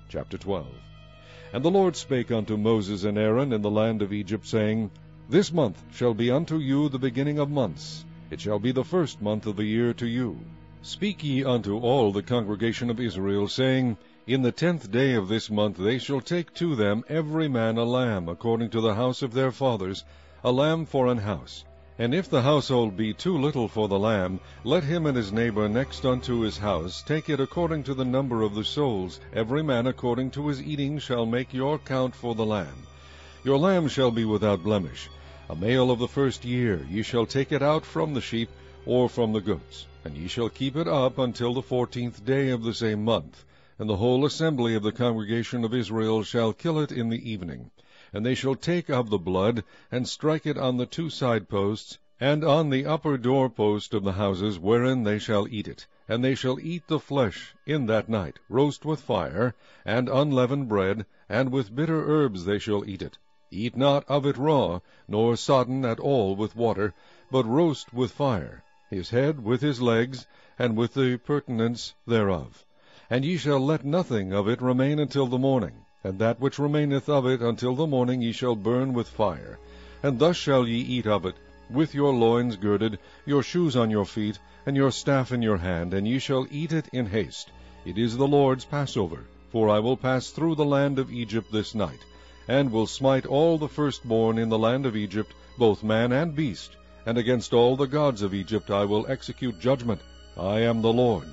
Chapter 12. And the Lord spake unto Moses and Aaron in the land of Egypt, saying, This month shall be unto you the beginning of months. It shall be the first month of the year to you. Speak ye unto all the congregation of Israel, saying, In the 10th day of this month they shall take to them every man a lamb, according to the house of their fathers, a lamb for an house. And if the household be too little for the lamb, let him and his neighbor next unto his house take it according to the number of the souls. Every man according to his eating shall make your count for the lamb. Your lamb shall be without blemish. A male of the first year. Ye shall take it out from the sheep, or from the goats. And ye shall keep it up until the 14th day of the same month. And the whole assembly of the congregation of Israel shall kill it in the evening. And they shall take of the blood, and strike it on the 2 side posts, and on the upper door post of the houses wherein they shall eat it. And they shall eat the flesh in that night, roast with fire, and unleavened bread, and with bitter herbs they shall eat it. Eat not of it raw, nor sodden at all with water, but roast with fire, his head with his legs, and with the purtenance thereof. And ye shall let nothing of it remain until the morning. And that which remaineth of it until the morning ye shall burn with fire. And thus shall ye eat of it, with your loins girded, your shoes on your feet, and your staff in your hand, and ye shall eat it in haste. It is the Lord's Passover. For I will pass through the land of Egypt this night, and will smite all the firstborn in the land of Egypt, both man and beast. And against all the gods of Egypt I will execute judgment. I am the Lord.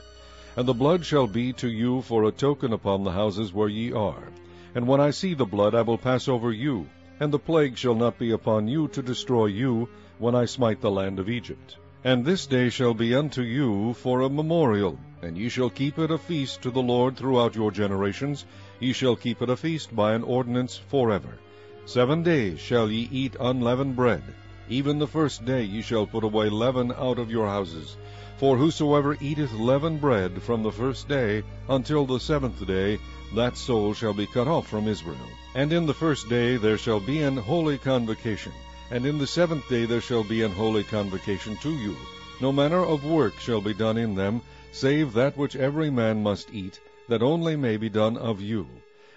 And the blood shall be to you for a token upon the houses where ye are. And when I see the blood, I will pass over you, and the plague shall not be upon you to destroy you, when I smite the land of Egypt. And this day shall be unto you for a memorial, and ye shall keep it a feast to the Lord throughout your generations. Ye shall keep it a feast by an ordinance forever. 7 days shall ye eat unleavened bread. Even the first day ye shall put away leaven out of your houses. For whosoever eateth leavened bread from the first day until the 7th day, that soul shall be cut off from Israel. And in the first day there shall be an holy convocation, and in the 7th day there shall be an holy convocation to you. No manner of work shall be done in them, save that which every man must eat, that only may be done of you.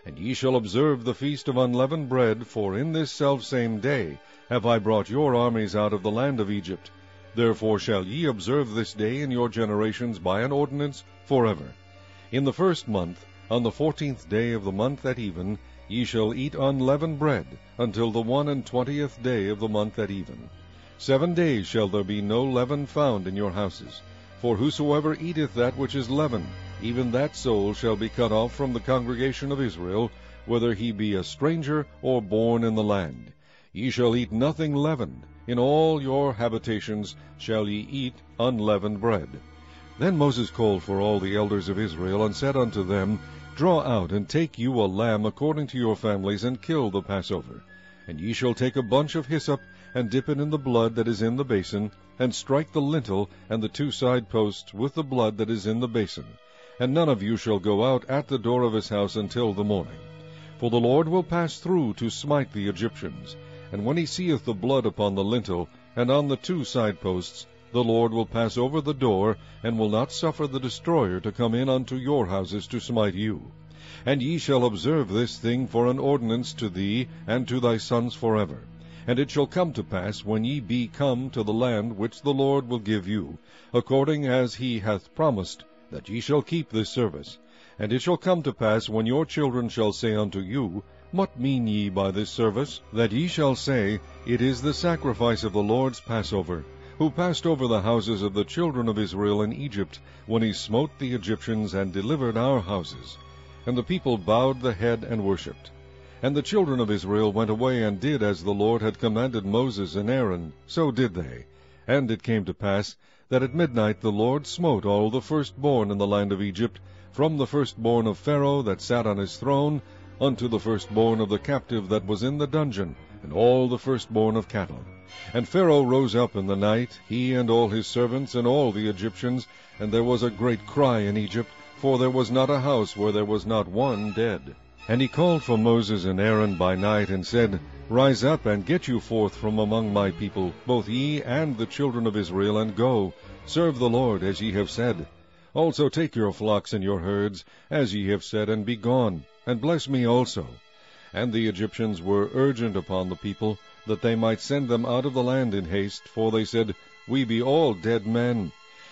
And ye shall observe the feast of unleavened bread, for in this selfsame day have I brought your armies out of the land of Egypt. Therefore shall ye observe this day in your generations by an ordinance forever. In the 1st month, on the 14th day of the month at even, ye shall eat unleavened bread, until the 21st day of the month at even. 7 days shall there be no leaven found in your houses. For whosoever eateth that which is leavened, even that soul shall be cut off from the congregation of Israel, whether he be a stranger or born in the land. Ye shall eat nothing leavened. In all your habitations shall ye eat unleavened bread. Then Moses called for all the elders of Israel, and said unto them, Draw out, and take you a lamb according to your families, and kill the Passover. And ye shall take a bunch of hyssop, and dip it in the blood that is in the basin, and strike the lintel and the 2 side posts with the blood that is in the basin. And none of you shall go out at the door of his house until the morning. For the Lord will pass through to smite the Egyptians. And when he seeth the blood upon the lintel, and on the 2 side posts, the Lord will pass over the door, and will not suffer the destroyer to come in unto your houses to smite you. And ye shall observe this thing for an ordinance to thee and to thy sons forever. And it shall come to pass, when ye be come to the land which the Lord will give you, according as he hath promised, that ye shall keep this service. And it shall come to pass, when your children shall say unto you, What mean ye by this service? That ye shall say, It is the sacrifice of the Lord's Passover, who passed over the houses of the children of Israel in Egypt, when he smote the Egyptians and delivered our houses. And the people bowed the head and worshipped. And the children of Israel went away and did as the Lord had commanded Moses and Aaron, so did they. And it came to pass, that at midnight the Lord smote all the firstborn in the land of Egypt, from the firstborn of Pharaoh that sat on his throne, unto the firstborn of the captive that was in the dungeon, and all the firstborn of cattle. And Pharaoh rose up in the night, he and all his servants, and all the Egyptians, and there was a great cry in Egypt, for there was not a house where there was not one dead. And he called for Moses and Aaron by night, and said, Rise up, and get you forth from among my people, both ye and the children of Israel, and go, serve the Lord, as ye have said. Also take your flocks and your herds, as ye have said, and be gone. and bless me also. And the Egyptians were urgent upon the people, that they might send them out of the land in haste, for they said, We be all dead men.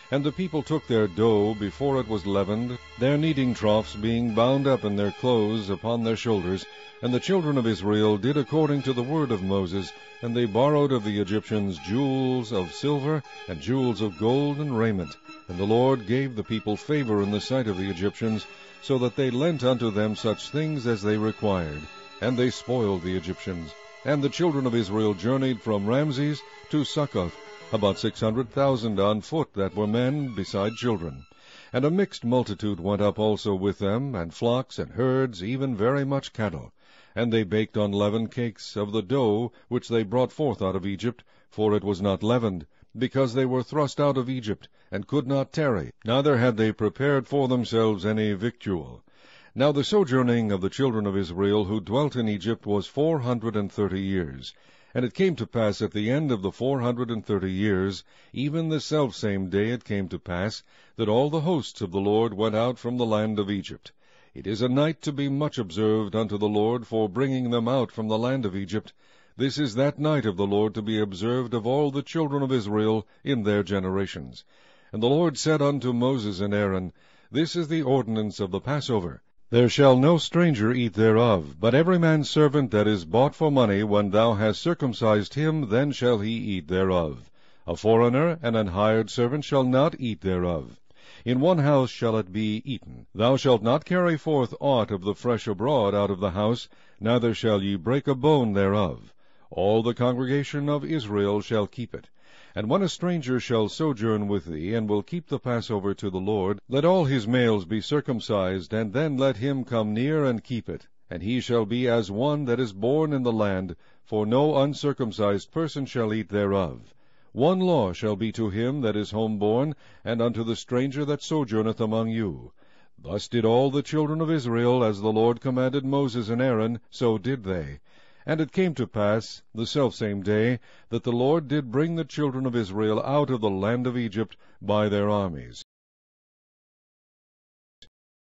And the people took their dough before it was leavened, their kneading troughs being bound up in their clothes upon their shoulders. And the children of Israel did according to the word of Moses, and they borrowed of the Egyptians jewels of silver, and jewels of gold, and raiment. And the Lord gave the people favor in the sight of the Egyptians, so that they lent unto them such things as they required. And they spoiled the Egyptians. And the children of Israel journeyed from Ramses to Succoth, about 600,000 on foot that were men, beside children. And a mixed multitude went up also with them, and flocks and herds, even very much cattle. And they baked unleavened cakes of the dough which they brought forth out of Egypt, for it was not leavened, because they were thrust out of Egypt, and could not tarry, neither had they prepared for themselves any victual. Now the sojourning of the children of Israel who dwelt in Egypt was 430 years. And it came to pass at the end of the 430 years, even the selfsame day it came to pass, that all the hosts of the Lord went out from the land of Egypt. It is a night to be much observed unto the Lord for bringing them out from the land of Egypt. This is that night of the Lord to be observed of all the children of Israel in their generations. And the Lord said unto Moses and Aaron, This is the ordinance of the Passover. There shall no stranger eat thereof, but every man's servant that is bought for money, when thou hast circumcised him, then shall he eat thereof. A foreigner and an hired servant shall not eat thereof. In one house shall it be eaten. Thou shalt not carry forth aught of the fresh abroad out of the house, neither shall ye break a bone thereof. All the congregation of Israel shall keep it. And when a stranger shall sojourn with thee, and will keep the Passover to the Lord, let all his males be circumcised, and then let him come near and keep it. And he shall be as one that is born in the land, for no uncircumcised person shall eat thereof. One law shall be to him that is homeborn, and unto the stranger that sojourneth among you. Thus did all the children of Israel, as the Lord commanded Moses and Aaron, so did they. And it came to pass, the selfsame day, that the Lord did bring the children of Israel out of the land of Egypt by their armies.